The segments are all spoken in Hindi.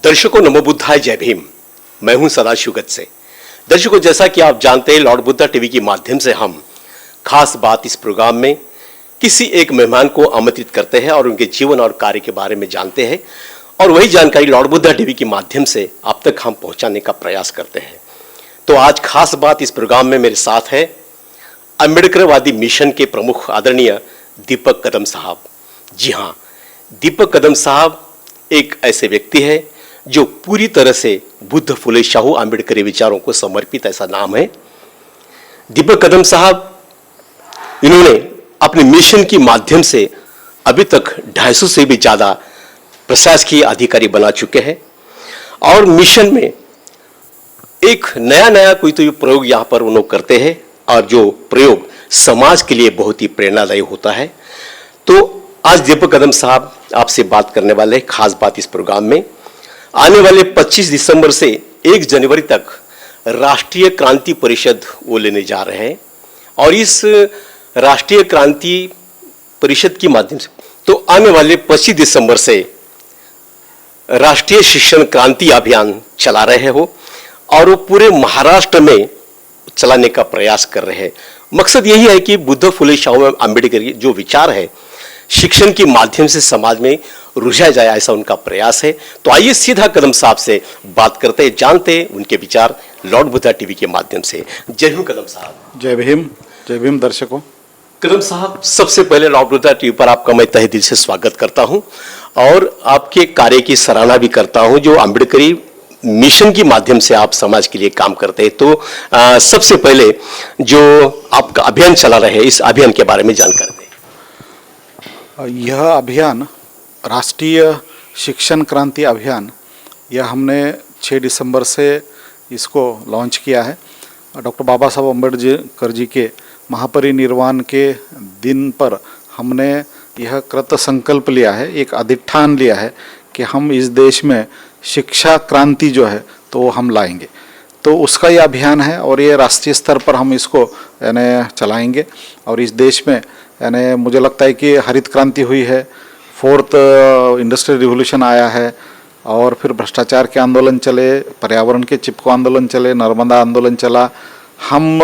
दर्शकों, नमो बुद्धाय, जय भीम। मैं हूं सदाशिव गत से। दर्शकों, जैसा कि आप जानते हैं, लॉर्ड बुद्धा टीवी के माध्यम से हम खास बात इस प्रोग्राम में किसी एक मेहमान को आमंत्रित करते हैं और उनके जीवन और कार्य के बारे में जानते हैं और वही जानकारी लॉर्ड बुद्धा टीवी के माध्यम से आप तक हम पहुंचाने का प्रयास करते हैं। तो आज खास बात इस प्रोग्राम में मेरे साथ है अम्बेडकरवादी मिशन के प्रमुख आदरणीय दीपक कदम साहब। जी हाँ, दीपक कदम साहब एक ऐसे व्यक्ति है जो पूरी तरह से बुद्ध फुले शाहू आम्बेडकरी विचारों को समर्पित ऐसा नाम है। दीपक कदम साहब, इन्होंने अपने मिशन के माध्यम से अभी तक 250 से भी ज़्यादा प्रशासकीय अधिकारी बना चुके हैं और मिशन में एक नया कोई तो प्रयोग यहाँ पर उन्होंने करते हैं और जो प्रयोग समाज के लिए बहुत ही प्रेरणादायी होता है। तो आज दीपक कदम साहब आपसे बात करने वाले हैं। खास बात इस प्रोग्राम में आने वाले 25 दिसंबर से 1 जनवरी तक राष्ट्रीय क्रांति परिषद वो लेने जा रहे हैं और इस राष्ट्रीय क्रांति परिषद के माध्यम से तो आने वाले 25 दिसंबर से राष्ट्रीय शिक्षण क्रांति अभियान चला रहे हो और वो पूरे महाराष्ट्र में चलाने का प्रयास कर रहे हैं। मकसद यही है कि बुद्ध फुले शाहू आम्बेडकर की जो विचार है शिक्षण के माध्यम से समाज में रुझाया जाए, ऐसा उनका प्रयास है। तो आइए सीधा कदम साहब से बात करते हैं, जानते हैं उनके विचार लॉर्ड बुद्धा टीवी के माध्यम से। जय हिंद कदम साहब। जय भीम दर्शकों। कदम साहब, सबसे पहले लॉर्ड बुद्धा टीवी पर आपका मैं तहे दिल से स्वागत करता हूं और आपके कार्य की सराहना भी करता हूं जो अम्बेडकरी मिशन के माध्यम से आप समाज के लिए काम करते हैं। तो सबसे पहले जो आपका अभियान चला रहे हैं, इस अभियान के बारे में जानकारी दें। यह अभियान राष्ट्रीय शिक्षण क्रांति अभियान, यह हमने 6 दिसंबर से इसको लॉन्च किया है। डॉक्टर बाबा साहब अम्बेडकर जी के महापरिनिर्वाण के दिन पर हमने यह कृत संकल्प लिया है, एक अधिष्ठान लिया है कि हम इस देश में शिक्षा क्रांति जो है तो वो हम लाएंगे। तो उसका ये अभियान है और ये राष्ट्रीय स्तर पर हम इसको यानी चलाएंगे। और इस देश में यानी मुझे लगता है कि हरित क्रांति हुई है, 4th इंडस्ट्रियल रिवोल्यूशन आया है और फिर भ्रष्टाचार के आंदोलन चले, पर्यावरण के चिपको आंदोलन चले, नर्मदा आंदोलन चला। हम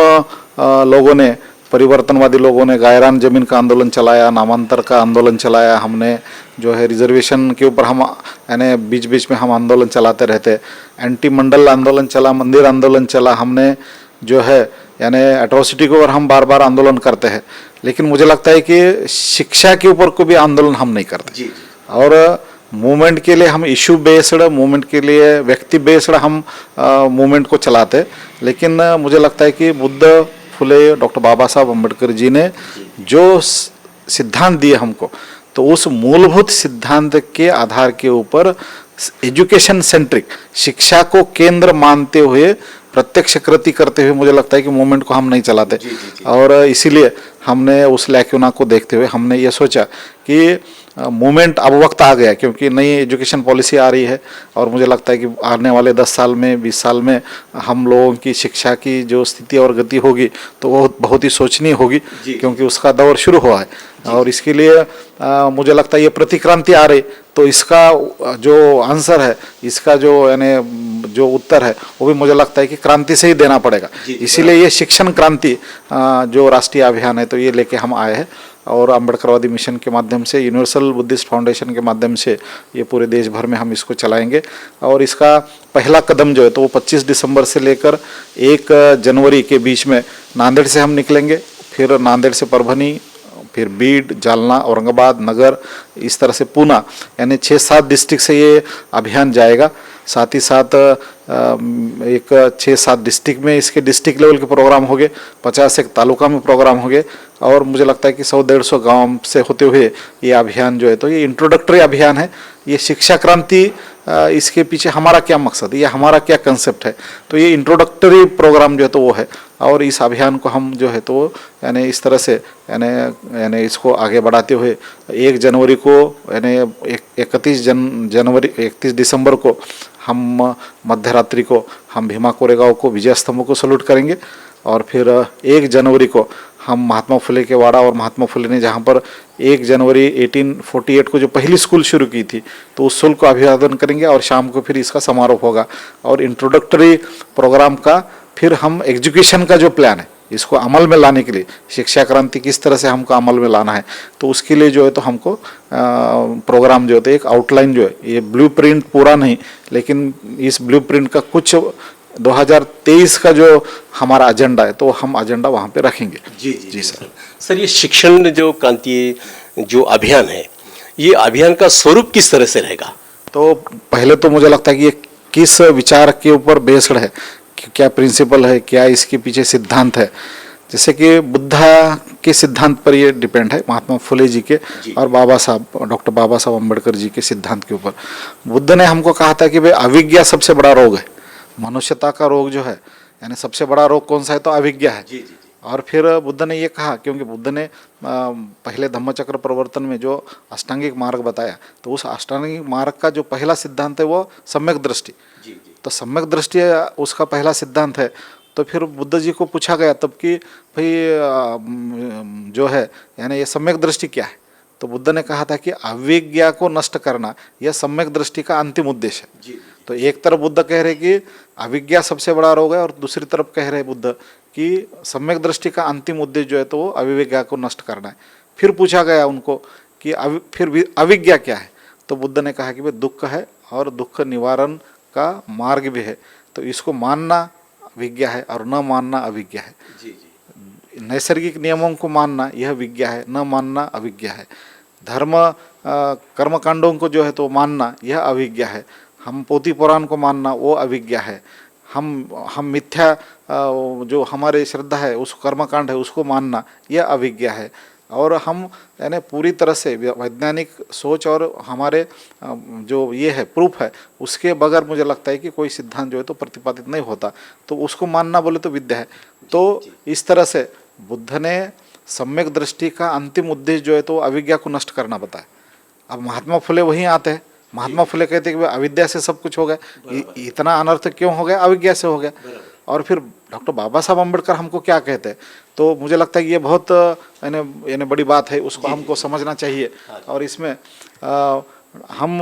लोगों ने, परिवर्तनवादी लोगों ने गायरान जमीन का आंदोलन चलाया, नामांतर का आंदोलन चलाया। हमने जो है रिजर्वेशन के ऊपर हम यानी बीच बीच में हम आंदोलन चलाते रहते। एंटी मंडल आंदोलन चला, मंदिर आंदोलन चला। हमने जो है यानी एट्रोसिटी के ऊपर हम बार बार आंदोलन करते हैं, लेकिन मुझे लगता है कि शिक्षा के ऊपर कोई भी आंदोलन हम नहीं करते। जी। और मूवमेंट के लिए हम इशू बेस्ड, मूवमेंट के लिए व्यक्ति बेस्ड हम मूवमेंट को चलाते। लेकिन मुझे लगता है कि बुद्ध फुले डॉक्टर बाबा साहब अम्बेडकर जी ने जो सिद्धांत दिए हमको, तो उस मूलभूत सिद्धांत के आधार के ऊपर एजुकेशन सेंट्रिक, शिक्षा को केंद्र मानते हुए प्रत्यक्ष कृति करते हुए मुझे लगता है कि मूवमेंट को हम नहीं चलाते। और इसीलिए हमने उस लैक्यूना को देखते हुए हमने ये सोचा कि मूवमेंट अब वक्त आ गया, क्योंकि नई एजुकेशन पॉलिसी आ रही है और मुझे लगता है कि आने वाले 10 साल में, 20 साल में हम लोगों की शिक्षा की जो स्थिति और गति होगी तो वो बहुत ही सोचनीय होगी, क्योंकि उसका दौर शुरू हुआ है। और इसके लिए मुझे लगता है ये प्रतिक्रांति आ रही, तो इसका जो आंसर है, इसका जो यानी जो उत्तर है वो भी मुझे लगता है कि क्रांति से ही देना पड़ेगा। इसीलिए ये शिक्षण क्रांति जो राष्ट्रीय अभियान है तो ये लेके हम आए हैं और अम्बेडकरवादी मिशन के माध्यम से, यूनिवर्सल बुद्धिस्ट फाउंडेशन के माध्यम से ये पूरे देश भर में हम इसको चलाएंगे। और इसका पहला कदम जो है तो वो 25 दिसंबर से लेकर 1 जनवरी के बीच में नांदेड़ से हम निकलेंगे, फिर नांदेड़ से परभनी, फिर बीड, जालना, औरंगाबाद, नगर, इस तरह से पूना, यानी 6-7 डिस्ट्रिक्ट से ये अभियान जाएगा। साथ ही साथ एक 6-7 डिस्ट्रिक्ट में इसके डिस्ट्रिक्ट लेवल के प्रोग्राम हो गए, 50 एक तालुका में प्रोग्राम हो गए और मुझे लगता है कि 100-150 गांव से होते हुए ये अभियान जो है तो ये इंट्रोडक्टरी अभियान है। ये शिक्षा क्रांति, इसके पीछे हमारा क्या मकसद है, ये हमारा क्या कंसेप्ट है, तो ये इंट्रोडक्टरी प्रोग्राम जो है तो वो है। और इस अभियान को हम जो है तो यानी इस तरह से यानी इसको आगे बढ़ाते हुए 1 जनवरी को यानी 31 दिसंबर को हम मध्य रात्रि को हम भीमा कोरेगांव को, विजय स्तंभ को सल्यूट करेंगे और फिर 1 जनवरी को हम महात्मा फुले के वाड़ा और महात्मा फुले ने जहाँ पर 1 जनवरी 1848 को जो पहली स्कूल शुरू की थी, तो उस स्कूल को अभिवादन करेंगे और शाम को फिर इसका समारोह होगा। और इंट्रोडक्टरी प्रोग्राम का फिर हम एजुकेशन का जो प्लान है इसको अमल में लाने के लिए, शिक्षा क्रांति किस तरह से हमको अमल में लाना है, तो उसके लिए जो है तो हमको प्रोग्राम जो है तो एक आउटलाइन जो है, ये ब्लूप्रिंट पूरा नहीं लेकिन इस ब्लूप्रिंट का कुछ 2023 का जो हमारा एजेंडा है तो हम एजेंडा वहाँ पे रखेंगे। जी सर। सर, ये शिक्षण जो क्रांति जो अभियान है, ये अभियान का स्वरूप किस तरह से रहेगा? तो पहले तो मुझे लगता है कि ये किस विचार के ऊपर बेस्ड है, क्या प्रिंसिपल है, क्या इसके पीछे सिद्धांत है। जैसे कि बुद्धा के सिद्धांत पर ये डिपेंड है, महात्मा फुले जी के और डॉक्टर बाबा साहब अम्बेडकर जी के सिद्धांत के ऊपर। बुद्ध ने हमको कहा था कि भाई अविज्ञा सबसे बड़ा रोग है, मनुष्यता का रोग जो है, यानी सबसे बड़ा रोग कौन सा है तो अविज्ञा है। और फिर बुद्ध ने ये कहा, क्योंकि बुद्ध ने पहले धम्मचक्र प्रवर्तन में जो अष्टांगिक मार्ग बताया, तो उस अष्टांगिक मार्ग का जो पहला सिद्धांत है वो सम्यक दृष्टि। तो सम्यक दृष्टि उसका पहला सिद्धांत है। तो फिर बुद्ध जी को पूछा गया तब कि भाई जो है यानी ये सम्यक दृष्टि क्या है, तो बुद्ध ने कहा था कि अविज्ञा को नष्ट करना यह सम्यक दृष्टि का अंतिम उद्देश्य है। तो एक तरफ बुद्ध कह रहे कि अविज्ञा सबसे बड़ा रोग है, और दूसरी तरफ कह रहे बुद्ध कि सम्यक दृष्टि का अंतिम उद्देश्य जो है तो वो अविज्ञा को नष्ट करना है। फिर पूछा गया उनको कि फिर अविज्ञा क्या है, तो बुद्ध ने कहा कि भाई दुख है और दुख निवारण का मार्ग भी है, तो इसको मानना विज्ञा है और न मानना अविज्ञा है। नैसर्गिक नियमों को मानना यह विज्ञा है, न मानना अविज्ञा है। धर्म कर्मकांडों को जो है तो मानना यह अविज्ञा है। हम पोथी पुराण को मानना वो अविज्ञा है। हम मिथ्या जो हमारे श्रद्धा है उस कर्मकांड है उसको मानना यह अविज्ञा है। और हम यानी पूरी तरह से वैज्ञानिक सोच और हमारे जो ये है प्रूफ है उसके बगैर मुझे लगता है कि कोई सिद्धांत जो है तो प्रतिपादित नहीं होता, तो उसको मानना बोले तो विद्या है। तो इस तरह से बुद्ध ने सम्यक दृष्टि का अंतिम उद्देश्य जो है तो अविज्ञा को नष्ट करना बताया। अब महात्मा फुले वहीं आते हैं, महात्मा फुले कहते हैं कि अविद्या से सब कुछ हो गया, इतना अनर्थ क्यों हो गया, अविज्ञा से हो गया। और फिर डॉक्टर बाबा साहब अम्बेडकर हमको क्या कहते हैं, तो मुझे लगता है कि ये बहुत यानी बड़ी बात है, उसको हमको समझना चाहिए। और इसमें हम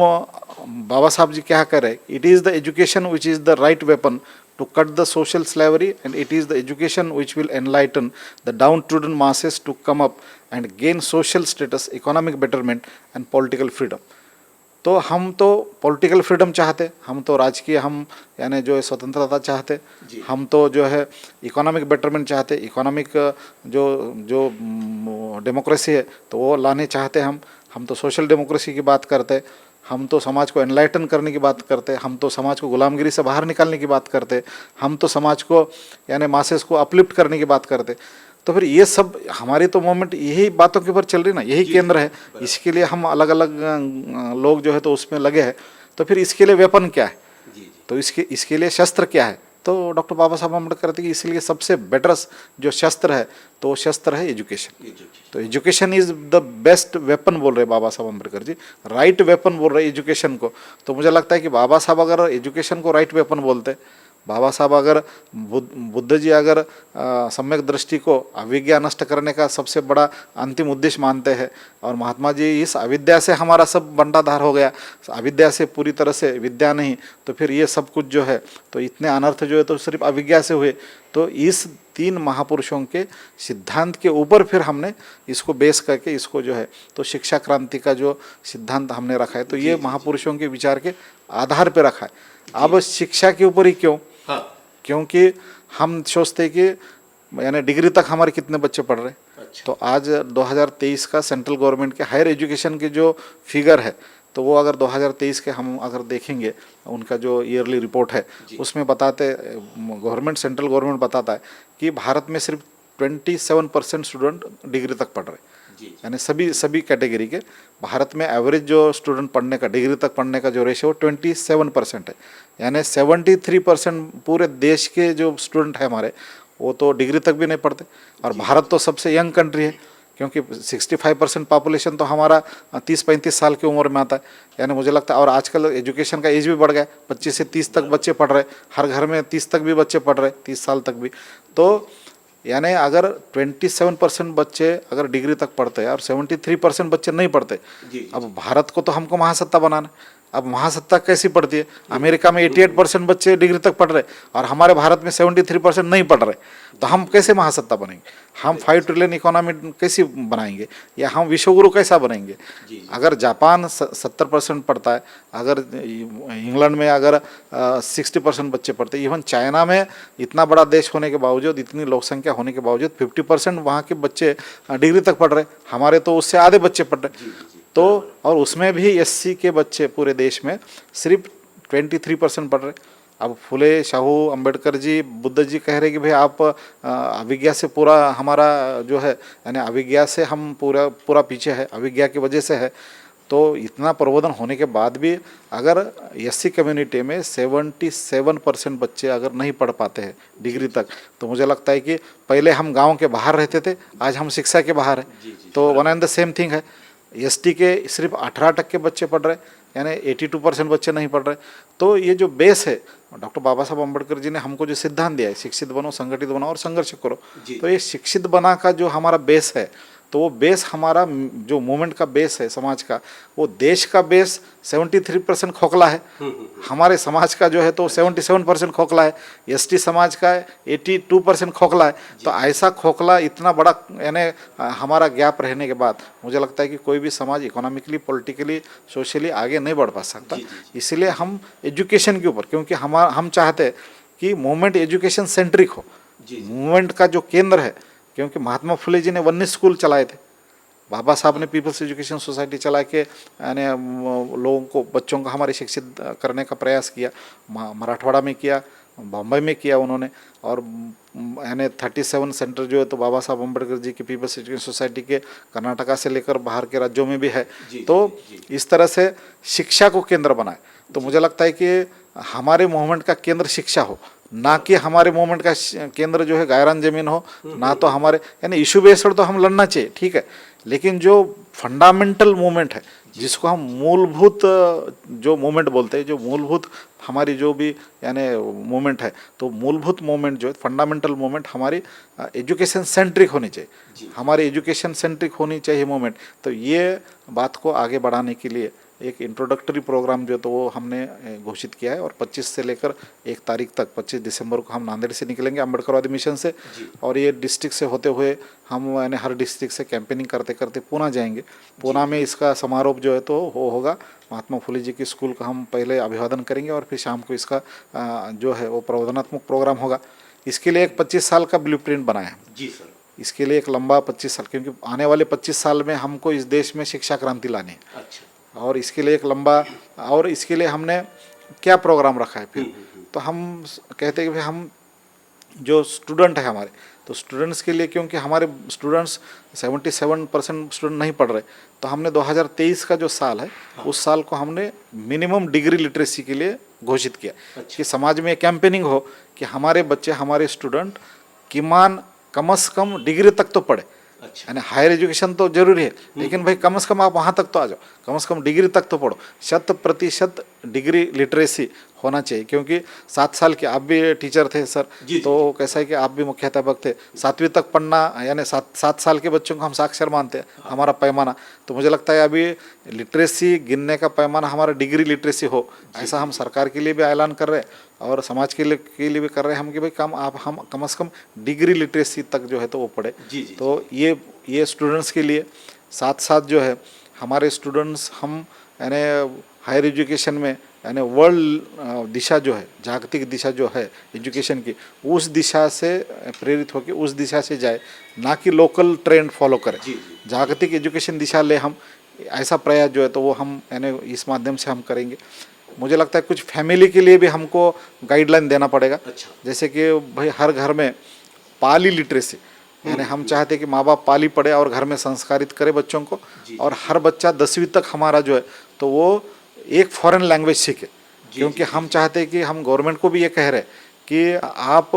बाबा साहब जी क्या कह रहे हैं, it is the education which is the right weapon to cut the social slavery, and it is the education which will enlighten the downtrodden masses to come up and gain social status, economic betterment and political freedom. तो हम तो पॉलिटिकल फ्रीडम चाहते, हम तो राजकीय हम यानी जो है स्वतंत्रता चाहते, हम तो जो है इकोनॉमिक बेटरमेंट चाहते, इकोनॉमिक जो डेमोक्रेसी है तो वो लाने चाहते हम तो सोशल डेमोक्रेसी की बात करते, हम तो समाज को एनलाइटन करने की बात करते, हम तो समाज को गुलामगिरी से बाहर निकालने की बात करते, हम तो समाज को यानी मासेस को अपलिफ्ट करने की बात करते। तो फिर ये सब हमारी तो मूवमेंट यही बातों के ऊपर चल रही ना, यही केंद्र है। इसके लिए हम अलग अलग लोग जो है तो उसमें लगे हैं। तो फिर इसके लिए वेपन क्या है, तो इसके लिए शस्त्र क्या है, तो डॉक्टर बाबा साहब अम्बेडकर कहते हैं कि इसलिए सबसे बेटर जो शस्त्र है तो वो शस्त्र है एजुकेशन। तो education is the best weapon बोल रहे बाबा साहब अम्बेडकर जी, राइट वेपन बोल रहे एजुकेशन को। तो मुझे लगता है कि बाबा साहब अगर एजुकेशन को राइट वेपन बोलते, बाबा साहब अगर बुद्ध जी अगर सम्यक दृष्टि को अविज्ञा नष्ट करने का सबसे बड़ा अंतिम उद्देश्य मानते हैं, और महात्मा जी इस अविद्या से हमारा सब बंटाधार हो गया, अविद्या से पूरी तरह से विद्या नहीं, तो फिर ये सब कुछ जो है तो इतने अनर्थ जो है तो सिर्फ अविज्ञा से हुए। तो इस 3 महापुरुषों के सिद्धांत के ऊपर फिर हमने इसको बेस करके इसको जो है तो शिक्षा क्रांति का जो सिद्धांत हमने रखा है, तो ये महापुरुषों के विचार के आधार पर रखा है। अब शिक्षा के ऊपर ही क्यों, क्योंकि हम सोचते कि यानी डिग्री तक हमारे कितने बच्चे पढ़ रहे हैं। तो आज 2023 का सेंट्रल गवर्नमेंट के हायर एजुकेशन के जो फिगर है, तो वो अगर 2023 के हम अगर देखेंगे उनका जो ईयरली रिपोर्ट है उसमें बताते गवर्नमेंट सेंट्रल गवर्नमेंट बताता है कि भारत में सिर्फ 27% स्टूडेंट डिग्री तक पढ़ रहे हैं। यानी सभी कैटेगरी के भारत में एवरेज जो स्टूडेंट पढ़ने का डिग्री तक पढ़ने का जो रेशियो 27% है। यानी 73% पूरे देश के जो स्टूडेंट है हमारे वो तो डिग्री तक भी नहीं पढ़ते। और भारत तो सबसे यंग कंट्री है, क्योंकि 65% पॉपुलेशन तो हमारा 30-35 साल की उम्र में आता है। यानी मुझे लगता है, और आजकल एजुकेशन का एज भी बढ़ गया, 25 से 30 तक बच्चे पढ़ रहे, हर घर में 30 तक भी बच्चे पढ़ रहे, 30 साल तक भी। तो यानी अगर 27% बच्चे अगर डिग्री तक पढ़ते हैं और 73% बच्चे नहीं पढ़ते, अब भारत को तो हमको महासत्ता बनाना है। अब महासत्ता कैसी पढ़ती है? अमेरिका में 88% बच्चे डिग्री तक पढ़ रहे और हमारे भारत में 73% नहीं पढ़ रहे, तो हम कैसे महासत्ता बनेंगे? हम 5 ट्रिलियन इकोनॉमी कैसी बनाएंगे, या हम विश्वगुरु कैसा बनेंगे? अगर जापान 70% पढ़ता है, अगर इंग्लैंड में अगर 60% बच्चे पढ़ते, इवन चाइना में इतना बड़ा देश होने के बावजूद, इतनी लोक संख्या होने के बावजूद 50% वहाँ के बच्चे डिग्री तक पढ़ रहे, हमारे तो उससे आधे बच्चे पढ़ रहे। तो और उसमें भी एससी के बच्चे पूरे देश में सिर्फ 23% पढ़ रहे। अब फुले शाहू अंबेडकर जी, बुद्ध जी कह रहे कि भाई आप अविज्ञा से पूरा हमारा जो है, यानी अविज्ञा से हम पूरा पीछे है, अविज्ञा की वजह से है। तो इतना प्रबोधन होने के बाद भी अगर एससी कम्युनिटी में 77% बच्चे अगर नहीं पढ़ पाते हैं डिग्री तक, तो मुझे लगता है कि पहले हम गांव के बाहर रहते थे, आज हम शिक्षा के बाहर हैं। तो one and the same thing है। एसटी के सिर्फ 18% बच्चे पढ़ रहे, यानी 82% बच्चे नहीं पढ़ रहे। तो ये जो बेस है, डॉक्टर बाबा साहब अम्बेडकर जी ने हमको जो सिद्धांत दिया है, शिक्षित बनो, संगठित बनो और संघर्ष करो, तो ये शिक्षित बना का जो हमारा बेस है, तो वो बेस हमारा जो मूवमेंट का बेस है समाज का, वो देश का बेस 73% खोखला है, हमारे समाज का जो है तो 77% खोखला है, एसटी समाज का 82% खोखला है। तो ऐसा खोखला इतना बड़ा यानी हमारा गैप रहने के बाद मुझे लगता है कि कोई भी समाज इकोनॉमिकली, पॉलिटिकली, सोशली आगे नहीं बढ़ पा सकता। इसलिए हम एजुकेशन के ऊपर, क्योंकि हम चाहते हैं कि मूवमेंट एजुकेशन सेंट्रिक हो, मूवमेंट का जो केंद्र है, क्योंकि महात्मा फुले जी ने 19 स्कूल चलाए थे, बाबा साहब ने पीपल्स एजुकेशन सोसाइटी चला के यानी लोगों को, बच्चों को हमारे शिक्षित करने का प्रयास किया। मराठवाड़ा में किया, बम्बई में किया उन्होंने, और यानी 37 सेंटर जो है तो बाबा साहब अम्बेडकर जी की पीपल्स एजुकेशन सोसाइटी के कर्नाटका से लेकर बाहर के राज्यों में भी है। तो इस तरह से शिक्षा को केंद्र बनाए। तो मुझे लगता है कि हमारे मूवमेंट का केंद्र शिक्षा हो, ना कि हमारे मूवमेंट का केंद्र जो है गायरान जमीन हो, ना तो हमारे यानी इशू बेस्ड तो हम लड़ना चाहिए, ठीक है, लेकिन जो फंडामेंटल मूवमेंट है, जिसको हम मूलभूत जो मूवमेंट बोलते हैं, जो मूलभूत हमारी जो भी यानी मूवमेंट है, तो मूलभूत मूवमेंट जो है, फंडामेंटल मूवमेंट हमारी एजुकेशन सेंट्रिक होनी चाहिए, हमारी एजुकेशन सेंट्रिक होनी चाहिए मूवमेंट। तो ये बात को आगे बढ़ाने के लिए एक इंट्रोडक्टरी प्रोग्राम जो तो वो हमने घोषित किया है, और 25 से लेकर 1 तारीख तक, 25 दिसंबर को हम नांदेड़ से निकलेंगे अम्बेडकरवादी मिशन से, और ये डिस्ट्रिक्ट से होते हुए हम यानी हर डिस्ट्रिक्ट से कैंपेनिंग करते करते पूना जाएंगे। पूना में इसका समारोह जो है तो वो होगा, महात्मा फुले जी की स्कूल का हम पहले अभिवादन करेंगे और फिर शाम को इसका जो है वो प्रबोधनात्मक प्रोग्राम होगा। इसके लिए एक 25 साल का ब्लूप्रिंट बनाया है जी सर। इसके लिए एक लंबा 25 साल, क्योंकि आने वाले 25 साल में हमको इस देश में शिक्षा क्रांति लानी है। अच्छा। और इसके लिए एक लंबा, और इसके लिए हमने क्या प्रोग्राम रखा है फिर, तो हम कहते हैं कि भाई हम जो स्टूडेंट है हमारे, तो स्टूडेंट्स के लिए, क्योंकि हमारे स्टूडेंट्स 77% स्टूडेंट नहीं पढ़ रहे, तो हमने 2023 का जो साल है, उस साल को हमने मिनिमम डिग्री लिटरेसी के लिए घोषित किया। अच्छा। कि समाज में कैंपेनिंग हो कि हमारे बच्चे, हमारे स्टूडेंट किमान कम से कम डिग्री तक तो पढ़े। अच्छा। यानी हायर एजुकेशन तो जरूरी है, लेकिन भाई कम से कम आप वहाँ तक तो आ जाओ, कम से कम डिग्री तक तो पढ़ो। 100% डिग्री लिटरेसी होना चाहिए, क्योंकि 7 साल के, आप भी टीचर थे सर, तो कैसा है कि आप भी मुख्याध्यापक थे, 7वीं तक पढ़ना, यानी 7 साल के बच्चों को हम साक्षर मानते हैं, हमारा पैमाना। तो मुझे लगता है अभी लिटरेसी गिनने का पैमाना हमारा डिग्री लिटरेसी हो, ऐसा हम सरकार के लिए भी ऐलान कर रहे हैं और समाज के लिए भी कर रहे हैं हम, कि भाई हम कम से कम डिग्री लिटरेसी तक जो है तो वो पढ़े। तो ये स्टूडेंट्स के लिए, साथ साथ जो है हमारे स्टूडेंट्स, हम यानी हायर एजुकेशन में यानी वर्ल्ड दिशा जो है, जागतिक दिशा जो है एजुकेशन की, उस दिशा से प्रेरित होकर उस दिशा से जाए, ना कि लोकल ट्रेंड फॉलो करें। जागतिक एजुकेशन दिशा ले हम, ऐसा प्रयास जो है तो वो हम यानी इस माध्यम से हम करेंगे। मुझे लगता है कुछ फैमिली के लिए भी हमको गाइडलाइन देना पड़ेगा। अच्छा। जैसे कि भाई हर घर में पाली लिटरेसी, यानी हम चाहते हैं कि माँ बाप पाली पढ़े और घर में संस्कारित करे बच्चों को, और हर बच्चा 10वीं तक हमारा जो है तो वो एक फॉरेन लैंग्वेज सीखे, क्योंकि हम चाहते हैं कि हम गवर्नमेंट को भी ये कह रहे हैं कि आप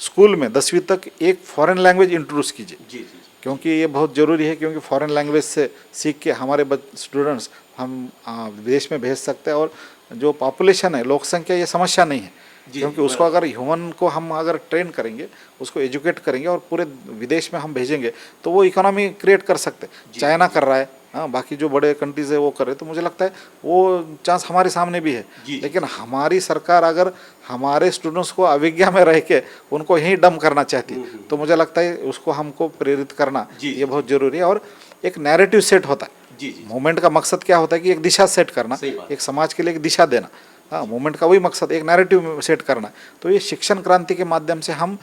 स्कूल में 10वीं तक एक फॉरेन लैंग्वेज इंट्रोड्यूस कीजिए। क्योंकि ये बहुत ज़रूरी है, क्योंकि फॉरेन लैंग्वेज से सीख के हमारे स्टूडेंट्स हम विदेश में भेज सकते हैं। और जो पॉपुलेशन है, लोक संख्या, ये समस्या नहीं है, क्योंकि उसको अगर ह्यूमन को हम अगर ट्रेन करेंगे, उसको एजुकेट करेंगे और पूरे विदेश में हम भेजेंगे तो वो इकोनॉमी क्रिएट कर सकते हैं। चाइना कर रहा है, हाँ, बाकी जो बड़े कंट्रीज़ है वो कर रहे हैं, तो मुझे लगता है वो चांस हमारे सामने भी है। लेकिन हमारी सरकार अगर हमारे स्टूडेंट्स को अविज्ञा में रह के उनको यहीं डम करना चाहती है, तो मुझे लगता है उसको हमको प्रेरित करना ये बहुत ज़रूरी है। और एक नैरेटिव सेट होता है, मूवमेंट का मकसद क्या होता है कि एक दिशा सेट करना, एक समाज के लिए एक दिशा देना। हाँ, मूवमेंट का वही मकसद, एक नैरेटिव सेट करना है। तो ये शिक्षण क्रांति के माध्यम से हम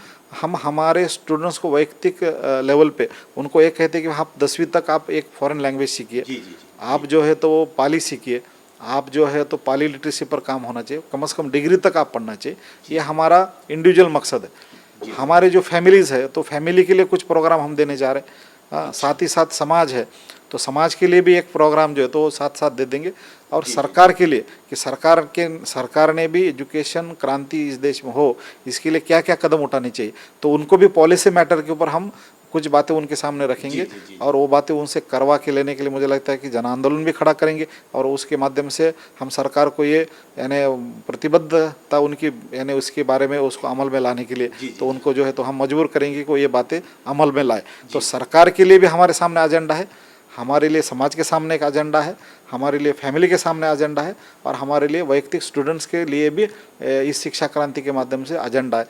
हमारे स्टूडेंट्स को वैयक्तिक लेवल पे उनको एक कहते हैं कि आप 10वीं तक आप एक फॉरेन लैंग्वेज सीखिए, आप जो है तो वो पाली सीखिए, आप जो है तो पाली लिटरेसी पर काम होना चाहिए, कम से कम डिग्री तक आप पढ़ना चाहिए। ये हमारा इंडिविजुअल मकसद है। हमारे जो फैमिलीज़ है तो फैमिली के लिए कुछ प्रोग्राम हम देने जा रहे हैं। हाँ, साथ ही साथ समाज है तो समाज के लिए भी एक प्रोग्राम जो है तो साथ साथ दे देंगे। और सरकार के लिए कि सरकार ने भी एजुकेशन क्रांति इस देश में हो, इसके लिए क्या क्या कदम उठाने चाहिए, तो उनको भी पॉलिसी मैटर के ऊपर हम कुछ बातें उनके सामने रखेंगे। और वो बातें उनसे करवा के लेने के लिए मुझे लगता है कि जन आंदोलन भी खड़ा करेंगे और उसके माध्यम से हम सरकार को ये यानी प्रतिबद्धता उनकी यानी उसके बारे में उसको अमल में लाने के लिए तो उनको जो है तो हम मजबूर करेंगे कि वो ये बातें अमल में लाए। तो सरकार के लिए भी हमारे सामने एजेंडा है, हमारे लिए समाज के सामने एक एजेंडा है, हमारे लिए फैमिली के सामने एजेंडा है और हमारे लिए वैयक्तिक स्टूडेंट्स के लिए भी इस शिक्षा क्रांति के माध्यम से एजेंडा है।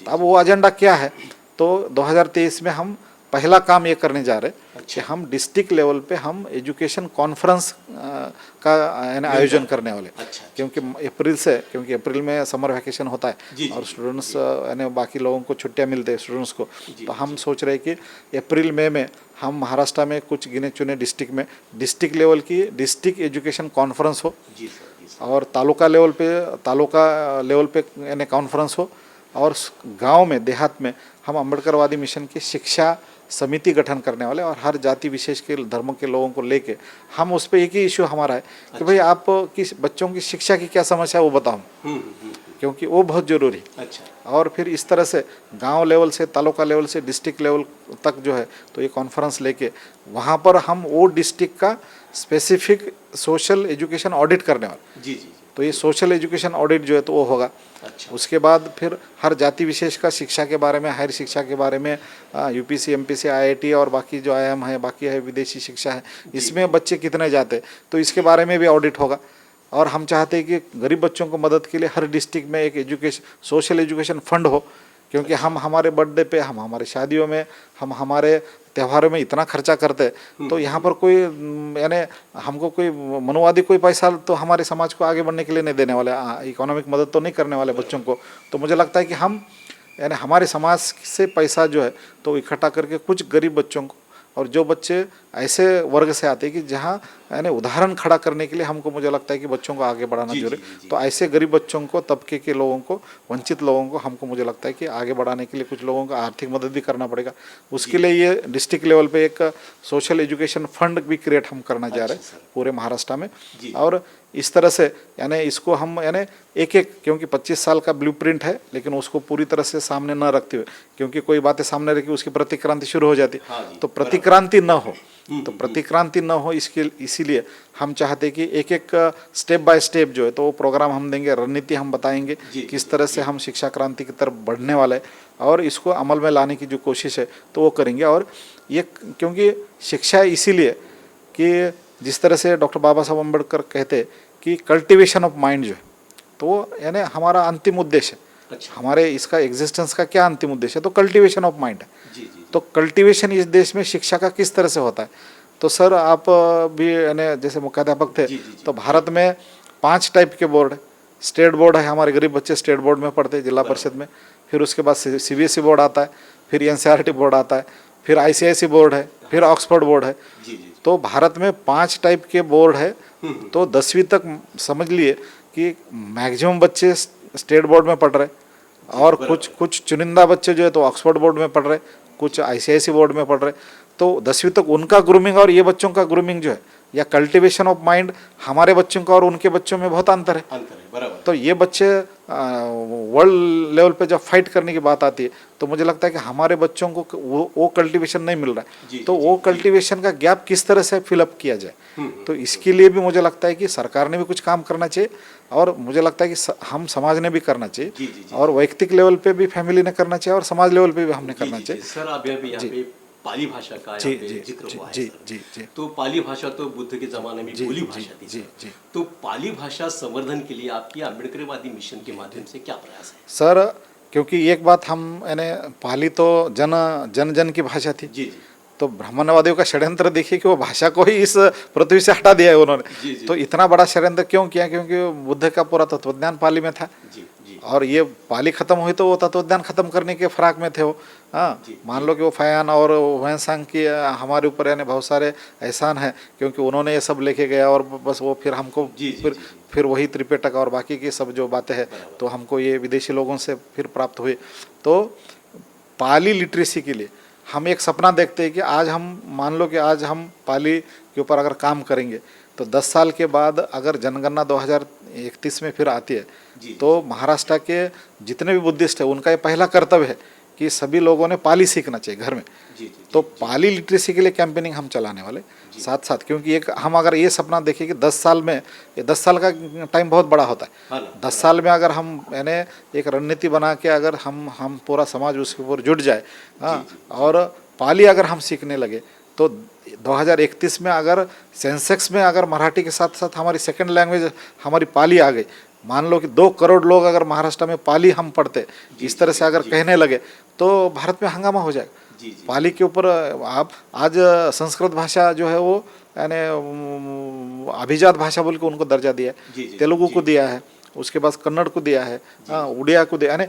अब वो एजेंडा क्या है, तो 2023 में हम पहला काम ये करने जा रहे हैं कि हम डिस्ट्रिक्ट लेवल पे हम एजुकेशन कॉन्फ्रेंस का आयोजन करने वाले। क्योंकि अप्रैल से, क्योंकि अप्रैल में समर वैकेशन होता है और स्टूडेंट्स यानी बाकी लोगों को छुट्टियां मिलते हैं स्टूडेंट्स को, तो हम सोच रहे हैं कि अप्रैल मई में हम महाराष्ट्र में कुछ गिने चुने डिस्ट्रिक्ट में डिस्ट्रिक्ट लेवल की डिस्ट्रिक्ट एजुकेशन कॉन्फ्रेंस हो और तालुका लेवल पे यानी कॉन्फ्रेंस हो और गांव में देहात में हम अम्बेडकरवादी मिशन की शिक्षा समिति गठन करने वाले और हर जाति विशेष के धर्म के लोगों को लेके हम उस पर एक ही इशू हमारा है कि भाई आप किस बच्चों की शिक्षा की क्या समस्या है वो बताओ, क्योंकि वो बहुत ज़रूरी। और फिर इस तरह से गांव लेवल से तालुका लेवल से डिस्ट्रिक्ट लेवल तक जो है तो ये कॉन्फ्रेंस लेके वहाँ पर हम वो डिस्ट्रिक्ट का स्पेसिफिक सोशल एजुकेशन ऑडिट करने वाले। तो ये सोशल एजुकेशन ऑडिट जो है तो वो होगा। उसके बाद फिर हर जाति विशेष का शिक्षा के बारे में, हायर शिक्षा के बारे में, यूपीसी एमपीसी आईआईटी और बाकी जो आईआईएम है, बाकी है विदेशी शिक्षा है, इसमें बच्चे कितने जाते तो इसके बारे में भी ऑडिट होगा। और हम चाहते हैं कि गरीब बच्चों को मदद के लिए हर डिस्ट्रिक्ट में एक सोशल एजुकेशन फंड हो, क्योंकि हम हमारे बर्थडे पे, हम हमारे शादियों में, हम हमारे त्योहारों में इतना खर्चा करते हैं तो यहाँ पर कोई यानी हमको कोई मनुवादी कोई पैसा तो हमारे समाज को आगे बढ़ने के लिए नहीं देने वाले, इकोनॉमिक मदद तो नहीं करने वाले बच्चों को। तो मुझे लगता है कि हम यानी हमारे समाज से पैसा जो है तो इकट्ठा करके कुछ गरीब बच्चों को, और जो बच्चे ऐसे वर्ग से आते हैं कि जहाँ यानी उदाहरण खड़ा करने के लिए हमको मुझे लगता है कि बच्चों को आगे बढ़ाना जरूरी, तो ऐसे गरीब बच्चों को, तबके के लोगों को, वंचित लोगों को हमको मुझे लगता है कि आगे बढ़ाने के लिए कुछ लोगों को आर्थिक मदद भी करना पड़ेगा। उसके लिए ये डिस्ट्रिक्ट लेवल पे एक सोशल एजुकेशन फंड भी क्रिएट हम करना चाह रहे हैं पूरे महाराष्ट्र में। और इस तरह से यानी इसको हम यानी एक क्योंकि 25 साल का ब्लूप्रिंट है, लेकिन उसको पूरी तरह से सामने न रखते हुए, क्योंकि कोई बातें सामने रखी उसकी प्रतिक्रांति शुरू हो जाती, तो प्रतिक्रांति न हो, तो प्रतिक्रांति न हो इसीलिए हम चाहते कि एक स्टेप बाय स्टेप जो है तो वो प्रोग्राम हम देंगे, रणनीति हम बताएंगे किस तरह से हम शिक्षा क्रांति की तरफ बढ़ने वाले और इसको अमल में लाने की जो कोशिश है तो वो करेंगे। और ये क्योंकि शिक्षा इसीलिए कि जिस तरह से डॉक्टर बाबा साहब अम्बेडकर कहते कि कल्टीवेशन ऑफ माइंड जो है तो यानी हमारा अंतिम उद्देश्य है, हमारे इसका एग्जिस्टेंस का क्या अंतिम उद्देश्य है, तो कल्टीवेशन ऑफ माइंड है। तो कल्टीवेशन इस देश में शिक्षा का किस तरह से होता है, तो सर आप भी यानी जैसे मुख्याध्यापक थे तो भारत में 5 टाइप के बोर्ड है। स्टेट बोर्ड है, हमारे गरीब बच्चे स्टेट बोर्ड में पढ़ते हैं जिला परिषद में, फिर उसके बाद सीबीएसई बोर्ड आता है, फिर एनसीईआरटी बोर्ड आता है, फिर आईसीआईसी बोर्ड है, फिर ऑक्सफोर्ड बोर्ड है। तो भारत में 5 टाइप के बोर्ड है। तो 10वीं तक समझ लिए कि मैक्सिमम बच्चे स्टेट बोर्ड में पढ़ रहे और कुछ चुनिंदा बच्चे जो है तो ऑक्सफोर्ड बोर्ड में पढ़ रहे, कुछ आईसीआईसी बोर्ड में पढ़ रहे। तो 10वीं तक उनका ग्रूमिंग और ये बच्चों का ग्रूमिंग जो है या कल्टीवेशन ऑफ माइंड हमारे बच्चों का और उनके बच्चों में बहुत अंतर है। तो ये बच्चे वर्ल्ड लेवल पे जब फाइट करने की बात आती है तो मुझे लगता है कि हमारे बच्चों को वो कल्टीवेशन नहीं मिल रहा है। तो वो कल्टीवेशन का गैप किस तरह से फिलअप किया जाए, तो इसके लिए भी मुझे लगता है कि सरकार ने भी कुछ काम करना चाहिए, और मुझे लगता है कि हम समाज ने भी करना चाहिए, और वैयक्तिक लेवल पे भी फैमिली ने करना चाहिए और समाज लेवल पे भी हमने करना चाहिए। सर अभी अभी यहाँ पे पाली भाषा का यहाँ पे जिक्र हुआ है जी सर। जी जी तो पाली भाषा तो बुद्ध के जमाने में बोली भाषा थी जी सर। जी। तो पाली भाषा संवर्धन के लिए आपकी अम्बेडकरवादी मिशन के माध्यम से क्या प्रयास है? सर, क्योंकि एक बात हम यानी पाली तो जन जन जन की भाषा थी, जी जी तो ब्राह्मणवादियों का षड्यंत्र देखिए कि वो भाषा को ही इस पृथ्वी से हटा दिया है उन्होंने। जी, जी। तो इतना बड़ा षड्यंत्र क्यों किया? क्योंकि बुद्ध का पूरा तत्वज्ञान पाली में था, जी जी और ये पाली खत्म हुई तो वो तत्वज्ञान खत्म करने के फराक में थे वो। हाँ, जी, मान लो कि वो फयान और वैनसांग की हमारे ऊपर यानी बहुत सारे एहसान है, क्योंकि उन्होंने ये सब लेके गया, और बस वो फिर हमको जी, जी, जी, फिर वही त्रिपिटक और बाकी की सब जो बातें हैं तो हमको ये विदेशी लोगों से फिर प्राप्त हुए। तो पाली लिटरेसी के लिए हम एक सपना देखते हैं कि आज हम मान लो कि आज हम पाली के ऊपर अगर काम करेंगे तो 10 साल के बाद अगर जनगणना 2031 में फिर आती है तो महाराष्ट्र के जितने भी बुद्धिस्ट हैं उनका ये पहला कर्तव्य है कि सभी लोगों ने पाली सीखना चाहिए घर में। तो पाली लिटरेसी के लिए कैंपेनिंग हम चलाने वाले साथ साथ, क्योंकि एक हम अगर ये सपना देखें कि 10 साल में, ये 10 साल का टाइम बहुत बड़ा होता है, 10 साल में अगर हम यानी एक रणनीति बना के अगर हम पूरा समाज उसके ऊपर जुट जाए, हाँ, और पाली अगर हम सीखने लगे तो 2031 में अगर सेंसेक्स में अगर मराठी के साथ साथ हमारी सेकंड लैंग्वेज हमारी पाली आ गई, मान लो कि 2 करोड़ लोग अगर महाराष्ट्र में पाली हम पढ़ते, इस तरह से अगर कहने लगे तो भारत में हंगामा हो जाएगा। पाली के ऊपर आप आज संस्कृत भाषा जो है वो यानी अभिजात भाषा बोल के उनको दर्जा दिया है, तेलुगु को दिया है, उसके बाद कन्नड़ को दिया है, उड़िया को दिया, यानी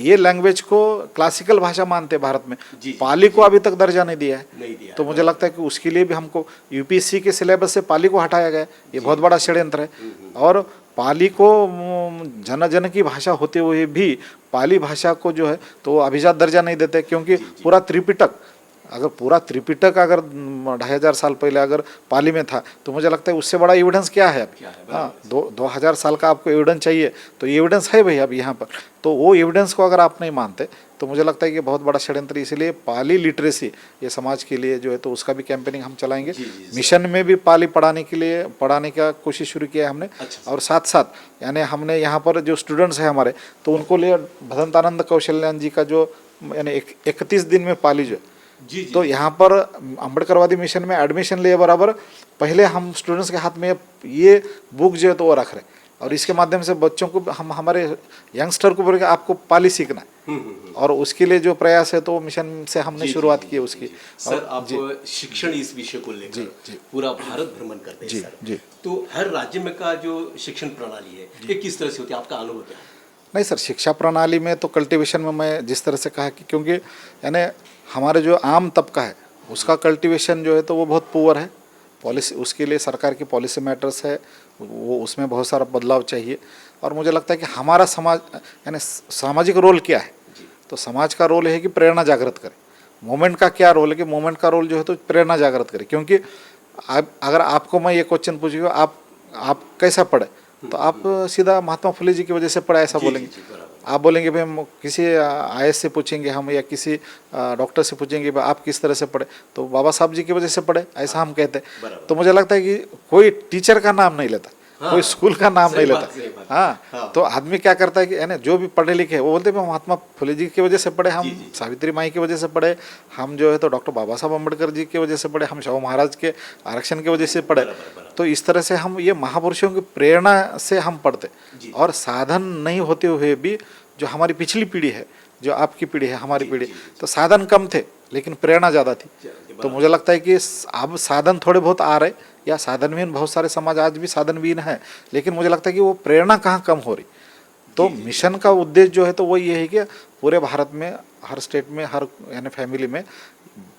ये लैंग्वेज को क्लासिकल भाषा मानते हैं भारत में, पाली को अभी तक दर्जा नहीं दिया है। तो मुझे लगता है कि उसके लिए भी हमको यूपीएससी के सिलेबस से पाली को हटाया गया, ये बहुत बड़ा षड्यंत्र है। और पाली को जन जन की भाषा होते हुए भी पाली भाषा को जो है तो अभिजात दर्जा नहीं देते, क्योंकि पूरा त्रिपिटक अगर 2500 साल पहले अगर पाली में था तो मुझे लगता है उससे बड़ा एविडेंस क्या है अभी? हाँ, 2000 साल का आपको एविडेंस चाहिए तो एविडेंस है भाई अब यहाँ पर, तो वो एविडेंस को अगर आप नहीं मानते तो मुझे लगता है कि बहुत बड़ा षड्यंत्र। इसलिए पाली लिटरेसी ये समाज के लिए जो है तो उसका भी कैंपेनिंग हम चलाएंगे। मिशन में भी पाली पढ़ाने का कोशिश शुरू किया है हमने। और साथ साथ यानी हमने यहाँ पर जो स्टूडेंट्स हैं हमारे तो उनको लिए भदंतानंद कौशल्यान जी का जो यानी 31 दिन में पाली जो तो यहाँ पर अम्बेडकरवादी मिशन में एडमिशन लिए बराबर पहले हम स्टूडेंट्स के हाथ में ये बुक जो है तो वो रख रहे, और इसके माध्यम से बच्चों को हम हमारे यंगस्टर को बोल के आपको पाली सीखना है, और उसके लिए जो प्रयास है तो मिशन से हमने शुरुआत की है उसकी। सर आप शिक्षण इस विषय को लेकर पूरा भारत भ्रमण करते हैं सर, तो हर राज्य में का जो शिक्षण प्रणाली है ये किस तरह से होती है, आपका अनुभव क्या है? नहीं सर, शिक्षा प्रणाली में तो कल्टीवेशन में मैं जिस तरह से कहा कि क्योंकि यानी हमारे जो आम तबका है उसका कल्टीवेशन जो है तो वो बहुत पुअर है, पॉलिसी उसके लिए सरकार की पॉलिसी मैटर्स है, वो उसमें बहुत सारा बदलाव चाहिए। और मुझे लगता है कि हमारा समाज यानी सामाजिक रोल क्या है, तो समाज का रोल है कि प्रेरणा जागृत करे। मूवमेंट का क्या रोल है कि मूवमेंट का रोल जो है तो प्रेरणा जागृत करे, क्योंकि अगर आपको मैं ये क्वेश्चन पूछूंगा आप कैसा पढ़े तो आप सीधा महात्मा फुले जी की वजह से पढ़ा ऐसा बोलेंगे। आप बोलेंगे भाई हम किसी आईएएस से पूछेंगे हम या किसी डॉक्टर से पूछेंगे भाई आप किस तरह से पढ़े तो बाबा साहब जी की वजह से पढ़े ऐसा हम कहते हैं। तो मुझे लगता है कि कोई टीचर का नाम नहीं लेता, कोई स्कूल का नाम नहीं लेता। हाँ, तो आदमी क्या करता है कि यानी जो भी पढ़े लिखे वो बोलते हैं महात्मा फुले जी की वजह से पढ़े, हम सावित्री माई की वजह से पढ़े, हम जो है तो डॉक्टर बाबा साहब अम्बेडकर जी की वजह से पढ़े, हम शाहू महाराज के आरक्षण की वजह से पढ़े। तो इस तरह से हम ये महापुरुषों की प्रेरणा से हम पढ़ते, और साधन नहीं होते हुए भी जो हमारी पिछली पीढ़ी है, जो आपकी पीढ़ी है, हमारी पीढ़ी, तो साधन कम थे लेकिन प्रेरणा ज़्यादा थी। तो मुझे लगता है कि अब साधन थोड़े बहुत आ रहे, या साधनहीन बहुत सारे समाज आज भी साधनहीन है, लेकिन मुझे लगता है कि वो प्रेरणा कहाँ कम हो रही। तो मिशन का उद्देश्य जो है तो वो ये है कि पूरे भारत में हर स्टेट में हर यानी फैमिली में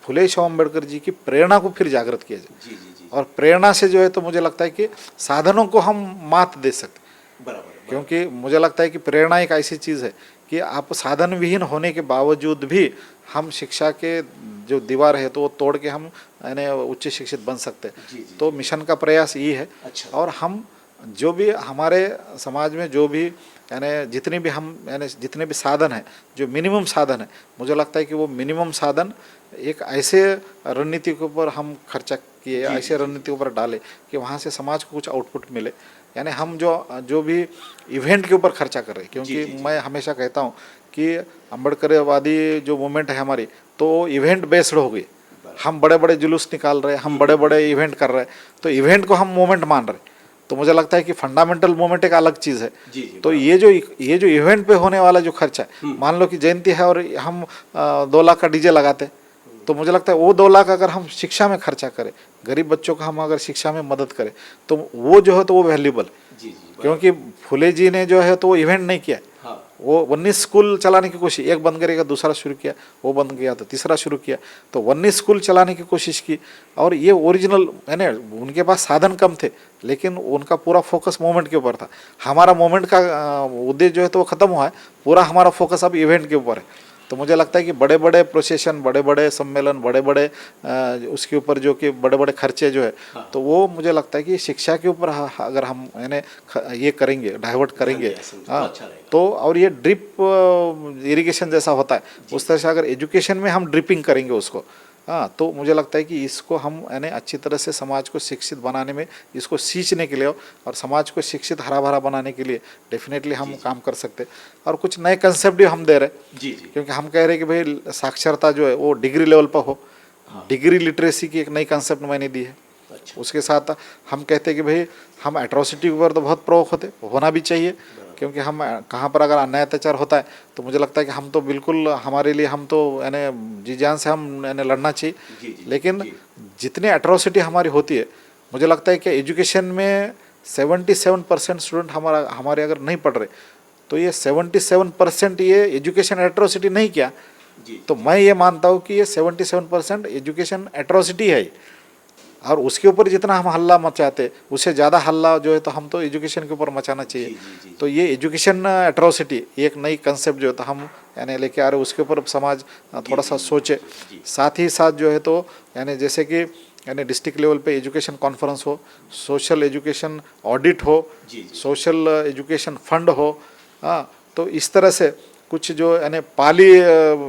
फुले शाह अम्बेडकर जी की प्रेरणा को फिर जागृत किया जाए, और प्रेरणा से जो है तो मुझे लगता है कि साधनों को हम मात दे सकते, क्योंकि मुझे लगता है कि प्रेरणा एक ऐसी चीज़ है कि आप साधन विहीन होने के बावजूद भी हम शिक्षा के जो दीवार है तो वो तोड़ के हम यानी उच्च शिक्षित बन सकते हैं। तो मिशन का प्रयास ये है। और हम जो भी हमारे समाज में जो भी यानी जितने भी हम यानी जितने भी साधन हैं, जो मिनिमम साधन है, मुझे लगता है कि वो मिनिमम साधन एक ऐसे रणनीति के ऊपर हम खर्चा किए, ऐसे रणनीति के ऊपर डाले कि वहाँ से समाज को कुछ आउटपुट मिले। यानी हम जो जो भी इवेंट के ऊपर खर्चा कर रहे हैं, क्योंकि मैं हमेशा कहता हूँ कि अम्बेडकरवादी जो मूवमेंट है हमारी, तो इवेंट बेस्ड हो गई। हम बड़े बड़े जुलूस निकाल रहे हैं, हम बड़े बड़े इवेंट कर रहे हैं, तो इवेंट को हम मूवमेंट मान रहे हैं। तो मुझे लगता है कि फंडामेंटल मूवमेंट एक अलग चीज़ है। तो ये जो इवेंट पे होने वाला जो खर्चा है, मान लो कि जयंती है और हम 2 लाख का डीजे लगाते, तो मुझे लगता है वो 2 लाख अगर हम शिक्षा में खर्चा करें, गरीब बच्चों को हम अगर शिक्षा में मदद करें, तो वो जो है तो वो वैल्यूबल है। क्योंकि फुले जी ने जो है तो वो इवेंट नहीं किया, वो 19 स्कूल चलाने की कोशिश, एक बंद करेगा दूसरा शुरू किया, वो बंद किया तो तीसरा शुरू किया, तो 19 स्कूल चलाने की कोशिश की। और ये ओरिजिनल यानी उनके पास साधन कम थे, लेकिन उनका पूरा फोकस मूवमेंट के ऊपर था। हमारा मूवमेंट का उद्देश्य जो है तो वो ख़त्म हुआ है, पूरा हमारा फोकस अब इवेंट के ऊपर है। तो मुझे लगता है कि बड़े बड़े प्रोसेशन, बड़े बड़े सम्मेलन, बड़े बड़े उसके ऊपर जो कि बड़े बड़े खर्चे जो है, तो वो मुझे लगता है कि शिक्षा के ऊपर अगर हम यानी ये करेंगे, डाइवर्ट करेंगे, हाँ, तो और ये ड्रिप इरिगेशन जैसा होता है, उस तरह से अगर एजुकेशन में हम ड्रिपिंग करेंगे उसको, हाँ, तो मुझे लगता है कि इसको हम यानी अच्छी तरह से समाज को शिक्षित बनाने में, इसको सींचने के लिए और समाज को शिक्षित हरा भरा बनाने के लिए डेफिनेटली हम काम कर सकते हैं। और कुछ नए कंसेप्ट भी हम दे रहे हैं, क्योंकि हम कह रहे हैं कि भाई साक्षरता जो है वो डिग्री लेवल पर हो। डिग्री लिटरेसी की एक नई कंसेप्ट मैंने दी है। उसके साथ हम कहते हैं कि भाई हम एट्रोसिटी के ऊपर तो बहुत प्रवोक होते, होना भी चाहिए, क्योंकि हम कहाँ पर अगर अन्याय अत्याचार होता है तो मुझे लगता है कि हम तो बिल्कुल, हमारे लिए हम तो यानी जी जान से हम यानी लड़ना चाहिए। लेकिन जितनी एट्रोसिटी हमारी होती है, मुझे लगता है कि एजुकेशन में 77% स्टूडेंट हमारे अगर नहीं पढ़ रहे, तो ये 77% ये एजुकेशन एट्रोसिटी नहीं किया, तो मैं ये मानता हूँ कि ये 77% एजुकेशन एट्रोसिटी है। और उसके ऊपर जितना हम हल्ला मचाते, उससे ज़्यादा हल्ला जो है तो हम तो एजुकेशन के ऊपर मचाना चाहिए। तो ये एजुकेशन एट्रोसिटी एक नई कंसेप्ट जो है तो हम यानी लेके आ रहे, उसके ऊपर समाज थोड़ा सा सोचे। साथ ही साथ जो है तो यानी जैसे कि यानी डिस्ट्रिक्ट लेवल पे एजुकेशन कॉन्फ्रेंस हो, सोशल एजुकेशन ऑडिट हो, सोशल एजुकेशन फंड हो, हाँ, तो इस तरह से कुछ जो यानी पाली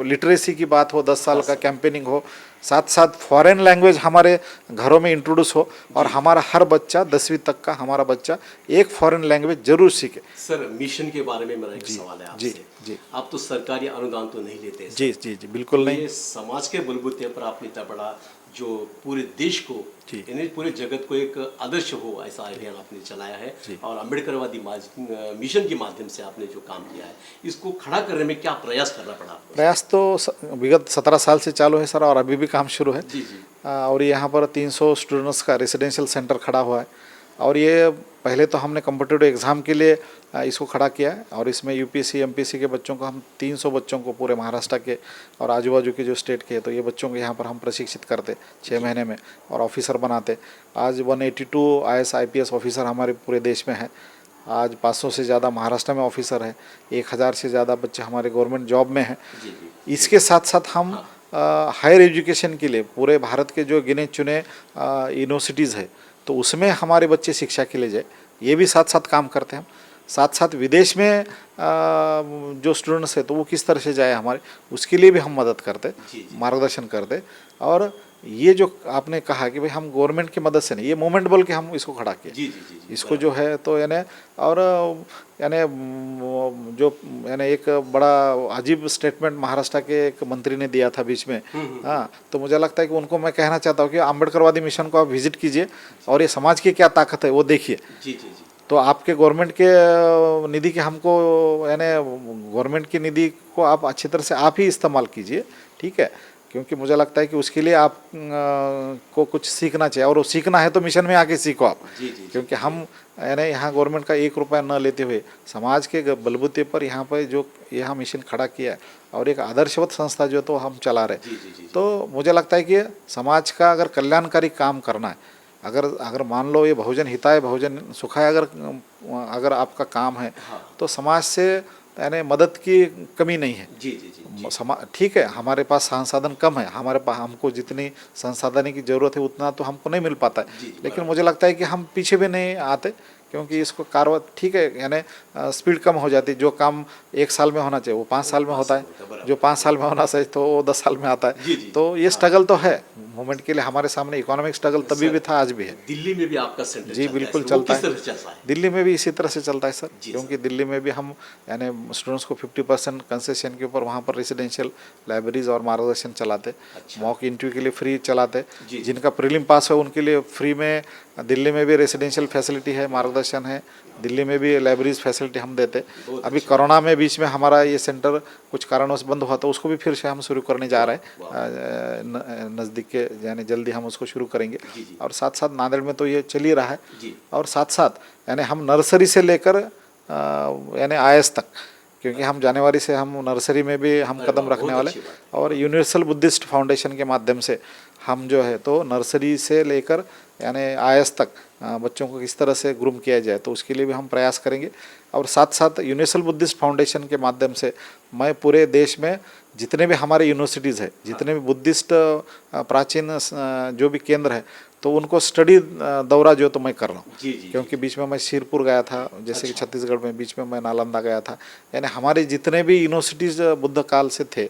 लिटरेसी की बात हो, 10 साल का कैंपेनिंग हो, साथ साथ फॉरेन लैंग्वेज हमारे घरों में इंट्रोड्यूस हो, और हमारा हर बच्चा 10वीं तक का हमारा बच्चा एक फॉरेन लैंग्वेज जरूर सीखे। सर, मिशन के बारे में मेरा एक सवाल है आपसे। जी, आप तो सरकारी अनुदान तो नहीं लेते? जी जी जी, बिल्कुल नहीं। ये समाज के बलबूते पर आपने इतना बड़ा जो पूरे देश को, यानी पूरे जगत को एक आदर्श हो ऐसा अभियान आपने चलाया है, और अम्बेडकरवादी मिशन के माध्यम से आपने जो काम किया है, इसको खड़ा करने में क्या प्रयास करना पड़ा आपको? प्रयास तो विगत 17 साल से चालू है सर, और अभी भी काम शुरू है। और यहाँ पर 300 स्टूडेंट्स का रेसिडेंशियल सेंटर खड़ा हुआ है, और ये पहले तो हमने कॉम्पिटिटिव एग्ज़ाम के लिए इसको खड़ा किया है, और इसमें यूपीएससी एमपीएससी के बच्चों को हम 300 बच्चों को पूरे महाराष्ट्र के और आजू बाजू के जो स्टेट के, तो ये बच्चों को यहाँ पर हम प्रशिक्षित करते 6 महीने में और ऑफिसर बनाते। आज 182 IAS IPS ऑफिसर हमारे पूरे देश में है। आज 500 से ज़्यादा महाराष्ट्र में ऑफिसर है, 1000 से ज़्यादा बच्चे हमारे गवर्नमेंट जॉब में हैं। इसके साथ साथ हम हायर एजुकेशन के लिए पूरे भारत के जो गिने चुने यूनिवर्सिटीज़ है, तो उसमें हमारे बच्चे शिक्षा के लिए जाए, ये भी साथ साथ काम करते हैं। साथ साथ विदेश में जो स्टूडेंट्स है तो वो किस तरह से जाए हमारे, उसके लिए भी हम मदद करते, मार्गदर्शन करते। और ये जो आपने कहा कि भाई हम गवर्नमेंट की मदद से नहीं, ये मूवमेंट बोल के हम इसको खड़ा किए, इसको जो है तो यानी, और यानी जो यानी एक बड़ा अजीब स्टेटमेंट महाराष्ट्र के एक मंत्री ने दिया था बीच में, हाँ, तो मुझे लगता है कि उनको मैं कहना चाहता हूँ कि अम्बेडकरवादी मिशन को आप विजिट कीजिए और ये समाज की क्या ताकत है वो देखिए। तो आपके गवर्नमेंट के निधि के हमको यानी गवर्नमेंट की निधि को आप अच्छी तरह से आप ही इस्तेमाल कीजिए, ठीक है, क्योंकि मुझे लगता है कि उसके लिए आप को कुछ सीखना चाहिए, और वो सीखना है तो मिशन में आके सीखो आप। क्योंकि हम यानी यहाँ गवर्नमेंट का 1 रुपया न लेते हुए समाज के बलबूते पर यहाँ पर जो यहाँ मिशन खड़ा किया है, और एक आदर्शवत संस्था जो तो हम चला रहे, तो मुझे लगता है कि समाज का अगर कल्याणकारी काम करना है, अगर मान लो ये बहुजन हिताय बहुजन सुखाय अगर आपका काम है, तो समाज से यानी मदद की कमी नहीं है। ठीक है, हमारे पास संसाधन कम है, हमारे पास हमको जितनी संसाधन की ज़रूरत है उतना तो हमको नहीं मिल पाता है, लेकिन मुझे लगता है कि हम पीछे भी नहीं आते, क्योंकि इसको कार्य ठीक है, यानी स्पीड कम हो जाती है। जो काम 1 साल में होना चाहिए वो 5 साल में होता है, जो 5 साल में होना चाहिए तो वो 10 साल में आता है। तो ये स्ट्रगल तो है मूवमेंट के लिए हमारे सामने, इकोनॉमिक स्ट्रगल तभी भी था, आज भी है। दिल्ली में भी आपका सेंटर जी बिल्कुल चलता है, दिल्ली में भी इसी तरह से चलता है सर, क्योंकि दिल्ली में भी हम यानी स्टूडेंट्स को 50% कंसेशन के ऊपर वहाँ पर रेसिडेंशियल लाइब्रेरीज और मार्गदर्शन चलाते, मॉक इंटरव्यू के लिए फ्री चलाते, जिनका प्रीलिम पास है उनके लिए फ्री में दिल्ली में भी रेसिडेंशियल फैसिलिटी है, मार्गदर्शन है, दिल्ली में भी लाइब्रेरीज फैसिलिटी हम देते। अभी कोरोना में बीच में हमारा ये सेंटर कुछ कारणों से बंद हुआ था, उसको भी फिर से हम शुरू करने जा रहे हैं नज़दीक के, यानी जल्दी हम उसको शुरू करेंगे। और साथ साथ नांदेड़ में तो ये चल ही रहा है, और साथ साथ यानी हम नर्सरी से लेकर यानी आईएएस तक, क्योंकि हम जनवरी से हम नर्सरी में भी हम कदम रखने वाले, और यूनिवर्सल बुद्धिस्ट फाउंडेशन के माध्यम से हम जो है तो नर्सरी से लेकर यानी आईएएस तक बच्चों को किस तरह से ग्रूम किया जाए, तो उसके लिए भी हम प्रयास करेंगे। और साथ साथ यूनिवर्सल बुद्धिस्ट फाउंडेशन के माध्यम से मैं पूरे देश में जितने भी हमारे यूनिवर्सिटीज़ है, जितने भी बुद्धिस्ट प्राचीन जो भी केंद्र है, तो उनको स्टडी दौरा जो तो मैं कर रहा हूँ। क्योंकि बीच में मैं शिरपुर गया था, जैसे कि छत्तीसगढ़ में, बीच में मैं नालंदा गया था, यानी हमारे जितने भी यूनिवर्सिटीज़ बुद्ध काल से थे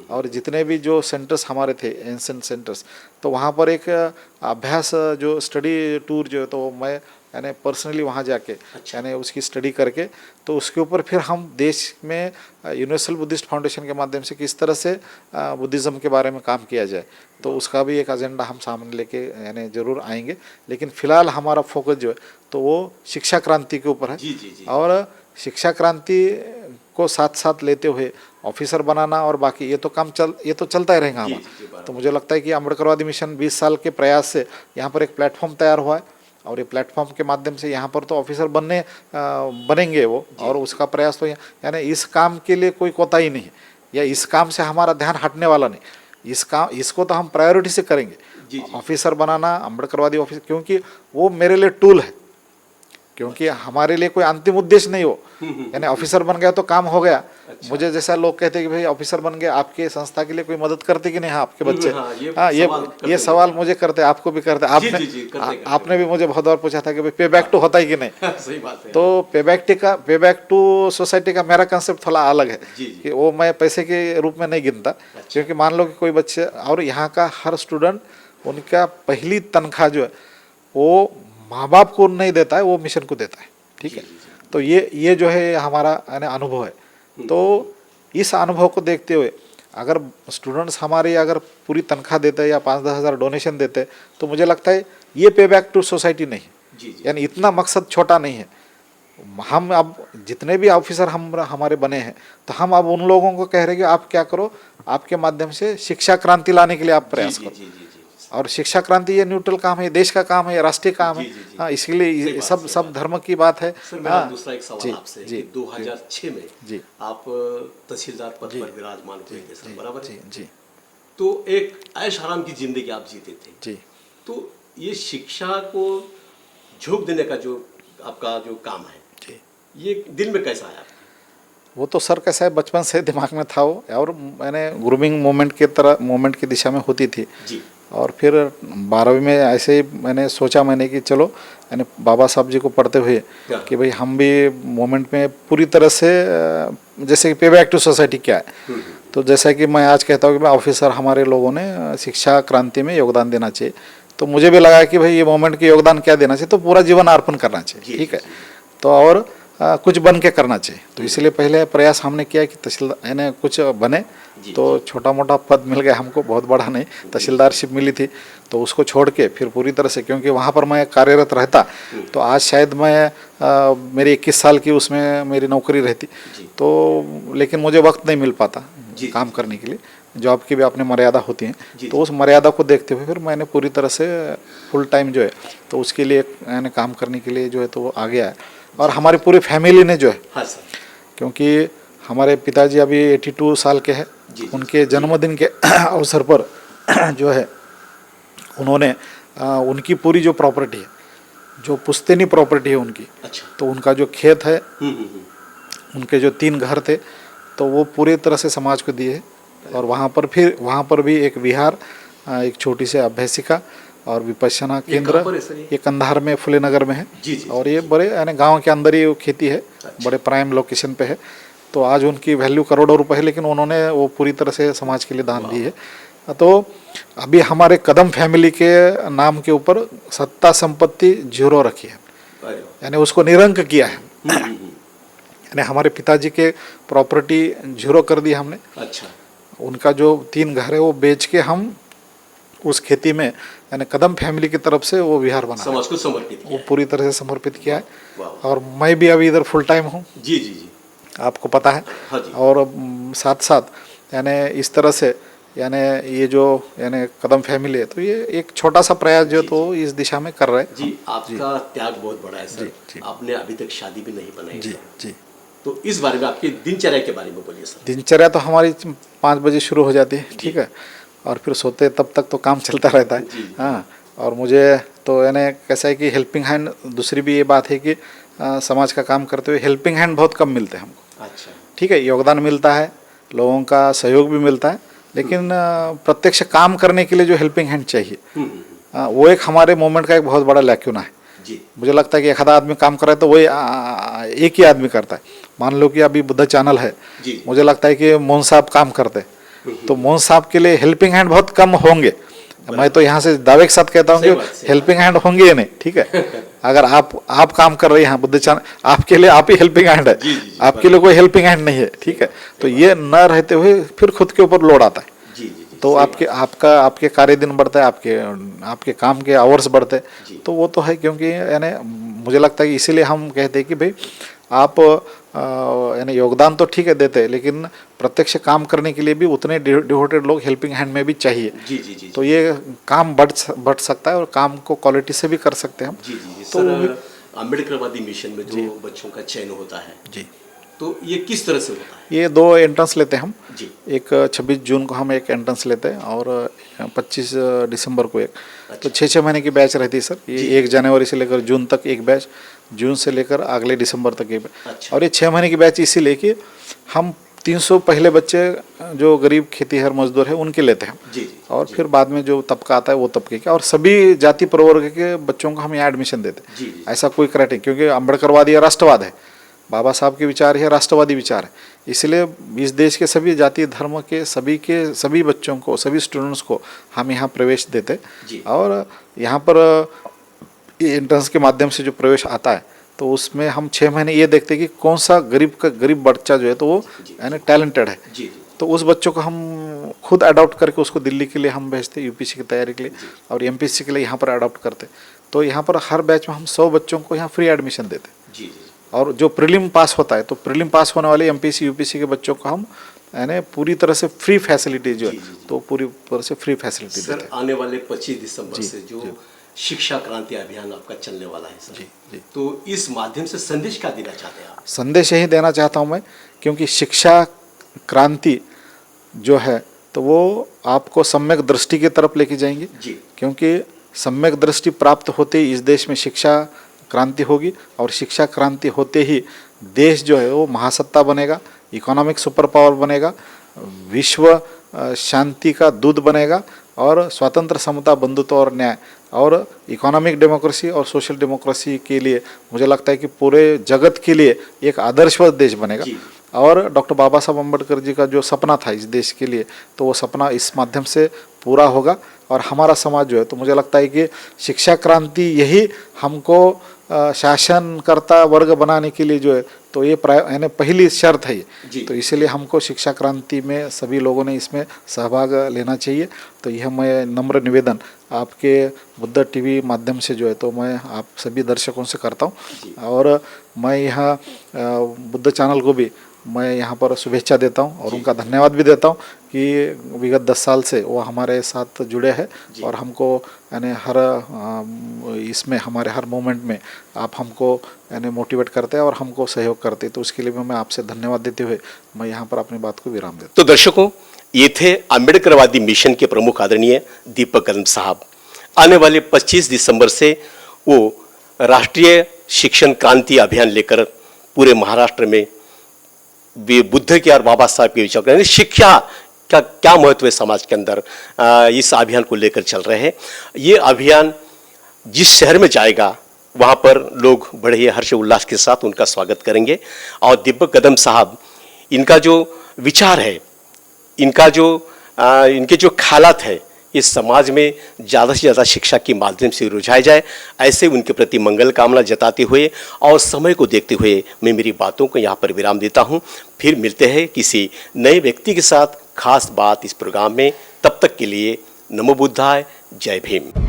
और जितने भी जो सेंटर्स हमारे थे एंशिएंट सेंटर्स, तो वहाँ पर एक अभ्यास जो स्टडी टूर जो है तो मैं यानी पर्सनली वहाँ जाके यानी उसकी स्टडी करके, तो उसके ऊपर फिर हम देश में यूनिवर्सल बुद्धिस्ट फाउंडेशन के माध्यम से किस तरह से बुद्धिज़्म के बारे में काम किया जाए, तो उसका भी एक एजेंडा हम सामने लेके यानी ज़रूर आएंगे। लेकिन फ़िलहाल हमारा फोकस जो है तो वो शिक्षा क्रांति के ऊपर है, और शिक्षा क्रांति को साथ साथ लेते हुए ऑफिसर बनाना और बाकी ये तो चलता ही रहेगा हमारा। तो मुझे लगता है कि अम्बेडकरवादी मिशन 20 साल के प्रयास से यहाँ पर एक प्लेटफॉर्म तैयार हुआ है, और ये प्लेटफॉर्म के माध्यम से यहाँ पर तो ऑफिसर बनेंगे वो, और उसका प्रयास तो यानी इस काम के लिए कोई कोताही नहीं है, या इस काम से हमारा ध्यान हटने वाला नहीं। इसको तो हम प्रायोरिटी से करेंगे, ऑफिसर बनाना, अम्बेडकरवादी ऑफिसर, क्योंकि वो मेरे लिए टूल है, क्योंकि हमारे लिए कोई अंतिम उद्देश्य नहीं हो। यानी ऑफिसर बन गया तो काम हो गया। मुझे जैसा लोग कहते हैं कि भाई ऑफिसर बन गए, आपके संस्था के लिए कोई मदद करते कि नहीं? हाँ, आपके बच्चे, हाँ ये सवाल मुझे करते, आपको भी करते। आपने भी मुझे बहुत बार पूछा था कि भाई पे बैक टू होता है कि नहीं। सही बात है। तो पे बैक टू सोसाइटी का मेरा कंसेप्ट थोड़ा अलग है, कि वो मैं पैसे के रूप में नहीं गिनता। क्योंकि मान लो कि कोई बच्चे, और यहाँ का हर स्टूडेंट, उनका पहली तनख्वाह जो है वो माँ बाप को नहीं देता है, वो मिशन को देता है। ठीक है, तो ये जो है हमारा अनुभव है। तो इस अनुभव को देखते हुए अगर स्टूडेंट्स हमारे अगर पूरी तनख्वाह देते हैं या 5-10 हज़ार डोनेशन देते हैं, तो मुझे लगता है ये पे बैक टू सोसाइटी नहीं है। यानी इतना मकसद छोटा नहीं है। हम अब जितने भी ऑफिसर हमारे बने हैं, तो हम अब उन लोगों को कह रहे हैं कि आप क्या करो, आपके माध्यम से शिक्षा क्रांति लाने के लिए आप प्रयास करो। और शिक्षा क्रांति ये न्यूट्रल काम है, देश का काम है, राष्ट्रीय काम है। हाँ, इसलिए सब धर्म की बात है। सर, मेरा दूसरा एक सवाल आपसे है कि 2006 में आप तहसीलदार पद पर विराजमान हुए थे सर, बराबर है? जी। तो एक ऐश आराम की जिंदगी आप जीते थे जी। तो ये शिक्षा को झोंक देने का जो आपका जो काम है, ये दिल में कैसा आया? वो तो सर कैसा है, बचपन से दिमाग में था वो, और मैंने ग्रूमिंग मूवमेंट की दिशा में होती थी जी। और फिर 12वीं में ऐसे ही मैंने सोचा कि चलो यानी बाबा साहब जी को पढ़ते हुए कि भाई हम भी मूवमेंट में पूरी तरह से, जैसे कि पे बैक टू सोसाइटी क्या है, तो जैसा कि मैं आज कहता हूँ कि ऑफिसर हमारे लोगों ने शिक्षा क्रांति में योगदान देना चाहिए, तो मुझे भी लगा कि भाई ये मूवमेंट के योगदान क्या देना चाहिए, तो पूरा जीवन अर्पण करना चाहिए। ठीक है, तो और कुछ बन के करना चाहिए। तो इसलिए पहले प्रयास हमने किया कि तहसीलदार यानी कुछ बने, तो छोटा मोटा पद मिल गया हमको, बहुत बड़ा नहीं, तहसीलदारशिप मिली थी, तो उसको छोड़ के फिर पूरी तरह से, क्योंकि वहाँ पर मैं कार्यरत रहता तो आज शायद मैं मेरी 21 साल की उसमें मेरी नौकरी रहती, तो लेकिन मुझे वक्त नहीं मिल पाता काम करने के लिए। जॉब की भी अपनी मर्यादा होती हैं, तो उस मर्यादा को देखते हुए फिर मैंने पूरी तरह से फुल टाइम जो है तो उसके लिए यानी काम करने के लिए जो है तो वो आ गया है। और हमारी पूरी फैमिली ने जो है, हाँ सर, क्योंकि हमारे पिताजी अभी 82 साल के हैं, उनके जन्मदिन के अवसर पर जो है उन्होंने उनकी पूरी जो प्रॉपर्टी है, जो पुश्तैनी प्रॉपर्टी है उनकी, तो उनका जो खेत है, उनके जो 3 घर थे, तो वो पूरी तरह से समाज को दिए। और वहाँ पर भी एक विहार, एक छोटी सी अभ्यासिका और विपश्यना कहाँ केंद्र पर है सर ये? ये कंधार में फुले नगर में है। जी, जी, और ये बड़े यानी गांव के अंदर ही वो खेती है, बड़े प्राइम लोकेशन पे है। तो आज उनकी वैल्यू करोड़ों रुपए है, लेकिन उन्होंने वो पूरी तरह से समाज के लिए दान दी है। तो अभी हमारे कदम फैमिली के नाम के ऊपर सत्ता संपत्ति जीरो रखी है, अरे यानी उसको निरंक किया है। वाह। यानी हमारे पिताजी के प्रॉपर्टी जीरो कर दी हमने। अच्छा, उनका जो 3 घर है वो बेच के हम उस खेती में यानी कदम फैमिली की तरफ से वो विहार बना है। समाज को समर्पित वो किया पूरी तरह से समर्पित किया है। वाह। और मैं भी अभी इधर फुल टाइम हूँ, जी जी जी, आपको पता है। हाँ जी। और साथ साथ यानी इस तरह से यानी ये जो यानी कदम फैमिली है, तो ये एक छोटा सा प्रयास जो तो इस दिशा में कर रहे हैं। जी, आपका त्याग बहुत बड़ा है सर। जी। आपने अभी तक शादी भी नहीं बनाई जी सर। जी। तो इस बारे में, आपकी दिनचर्या के बारे में बोलिए सर। दिनचर्या तो हमारी 5 बजे शुरू हो जाती है, ठीक है, और फिर सोते तब तक तो काम चलता रहता है। जी। हाँ, और मुझे तो यानी कैसा है कि हेल्पिंग हैंड, दूसरी भी ये बात है कि समाज का काम करते हुए हेल्पिंग हैंड बहुत कम मिलते हैं हमको। अच्छा, ठीक है, योगदान मिलता है, लोगों का सहयोग भी मिलता है, लेकिन प्रत्यक्ष काम करने के लिए जो हेल्पिंग हैंड चाहिए, वो एक हमारे मोमेंट का एक बहुत बड़ा लैक्यूना है। जी मुझे लगता है कि एक आधा आदमी काम कर रहा है तो वही एक ही आदमी करता है। मान लो कि अभी बुद्ध चैनल है, जी। मुझे लगता है कि मोहन साहब काम करते हैं, तो मोहन साहब के लिए हेल्पिंग हैंड बहुत कम होंगे। मैं तो यहाँ से दावे के साथ कहता हूँ सही कि बात, सही हेल्पिंग हैंड होंगे ही नहीं, ठीक है। अगर आप काम कर रहे हैं यहाँ बुद्ध चैनल, आपके लिए आप ही हेल्पिंग हैंड है, जी, जी, जी, आपके लिए कोई हेल्पिंग हैंड नहीं है, ठीक है। तो ये न रहते हुए फिर खुद के ऊपर लोड आता है। जी जी जी, तो सही बात। आपके कार्य दिन बढ़ता है, आपके काम के आवर्स बढ़ते हैं। जी। तो वो तो है, क्योंकि यानी मुझे लगता है कि इसीलिए हम कहते हैं कि भाई आप यानी योगदान तो ठीक है देते हैं, लेकिन प्रत्यक्ष काम करने के लिए भी उतने डिवोटेड लोग हेल्पिंग हैंड में भी चाहिए। जी जी जी तो ये काम बढ़ सकता है और काम को क्वालिटी से भी कर सकते हैं हम। जी जी जी तो सर, अम्बेडकरवादी मिशन में जो बच्चों का चयन होता है, जी, तो ये किस तरह से होता है? ये 2 एंट्रेंस लेते हैं हम। जी। एक 26 जून को हम एक एंट्रेंस लेते हैं और 25 दिसंबर को एक। तो 6 महीने की बैच रहती है सर। ये 1 जनवरी से लेकर जून तक एक बैच, जून से लेकर अगले दिसंबर तक एक बैच। अच्छा। और ये 6 महीने की बैच इसीलिए कि हम 300 पहले बच्चे जो गरीब खेतीहर मजदूर है उनके लेते हैं जी जी और फिर बाद में जो तबका आता है वो तबके के, और सभी जाति प्रवर्ग के बच्चों को हम यहाँ एडमिशन देते हैं। जी जी ऐसा कोई क्राइटेरिया, क्योंकि अम्बेडकरवादी या राष्ट्रवाद है, बाबा साहब के विचार है, राष्ट्रवादी विचार है, इसलिए इस देश के सभी जाति धर्म के सभी बच्चों को, सभी स्टूडेंट्स को हम यहाँ प्रवेश देते। जी। और यहाँ पर ये एंट्रेंस के माध्यम से जो प्रवेश आता है, तो उसमें हम 6 महीने ये देखते हैं कि कौन सा गरीब बच्चा जो है तो वो यानी टैलेंटेड है, जी जी तो उस बच्चों को हम खुद अडॉप्ट करके उसको दिल्ली के लिए हम भेजते, यूपीसी की तैयारी के लिए, और एमपीसी के लिए यहाँ पर अडॉप्ट करते। तो यहाँ पर हर बैच में हम 100 बच्चों को यहाँ फ्री एडमिशन देते। जी जी और जो प्रीलिम पास होता है, तो प्रीलिम पास होने वाले एमपीसी यूपीसी के बच्चों को हम यानी पूरी तरह से फ्री फैसिलिटी जो है, तो पूरी तरह से फ्री फैसिलिटी देते सर, हैं। आने वाले 25 दिसंबर से जो शिक्षा क्रांति अभियान आपका चलने वाला है सर, जी। तो इस माध्यम से संदेश क्या देना चाहते हैं आप? संदेश यही देना चाहता हूँ मैं, क्योंकि शिक्षा क्रांति जो है तो वो आपको सम्यक दृष्टि की तरफ लेके जाएंगे। जी। क्योंकि सम्यक दृष्टि प्राप्त होते ही इस देश में शिक्षा क्रांति होगी, और शिक्षा क्रांति होते ही देश जो है वो महासत्ता बनेगा, इकोनॉमिक सुपर पावर बनेगा, विश्व शांति का दूत बनेगा, और स्वतंत्र, समता, बंधुत्व और न्याय और इकोनॉमिक डेमोक्रेसी और सोशल डेमोक्रेसी के लिए मुझे लगता है कि पूरे जगत के लिए एक आदर्शवत देश बनेगा। और डॉक्टर बाबा साहब अम्बेडकर जी का जो सपना था इस देश के लिए, तो वो सपना इस माध्यम से पूरा होगा। और हमारा समाज जो है, तो मुझे लगता है कि शिक्षा क्रांति यही हमको शासनकर्ता वर्ग बनाने के लिए जो है, तो ये यानी पहली शर्त है ये। तो इसीलिए हमको शिक्षा क्रांति में सभी लोगों ने इसमें सहभाग लेना चाहिए। तो यह मैं नम्र निवेदन आपके बुद्ध टीवी माध्यम से जो है तो मैं आप सभी दर्शकों से करता हूँ। और मैं यहाँ बुद्ध चैनल को भी मैं यहाँ पर शुभेच्छा देता हूँ और उनका धन्यवाद भी देता हूँ कि विगत 10 साल से वो हमारे साथ जुड़े हैं और हमको यानी हर इसमें हमारे हर मोमेंट में आप हमको यानी मोटिवेट करते हैं और हमको सहयोग करते हैं। तो उसके लिए मैं आपसे धन्यवाद देते हुए मैं यहाँ पर अपनी बात को विराम देता हूँ। तो दर्शकों, ये थे अम्बेडकरवादी मिशन के प्रमुख आदरणीय दीपक कदम साहब। आने वाले 25 दिसंबर से वो राष्ट्रीय शिक्षण क्रांति अभियान लेकर पूरे महाराष्ट्र में बुद्ध के और बाबा साहब के विचार शिक्षा क्या क्या महत्व है समाज के अंदर इस अभियान को लेकर चल रहे हैं। ये अभियान जिस शहर में जाएगा वहाँ पर लोग बड़े ही हर्ष उल्लास के साथ उनका स्वागत करेंगे। और दिब्य कदम साहब, इनका जो विचार है, इनका जो इनके जो ख्यालात है, इस समाज में ज़्यादा से ज़्यादा शिक्षा के माध्यम से रुझाए जाए, ऐसे उनके प्रति मंगल कामना जताते हुए और समय को देखते हुए मैं मेरी बातों को यहाँ पर विराम देता हूँ। फिर मिलते हैं किसी नए व्यक्ति के साथ खास बात इस प्रोग्राम में। तब तक के लिए नमो बुद्धाय, जय भीम।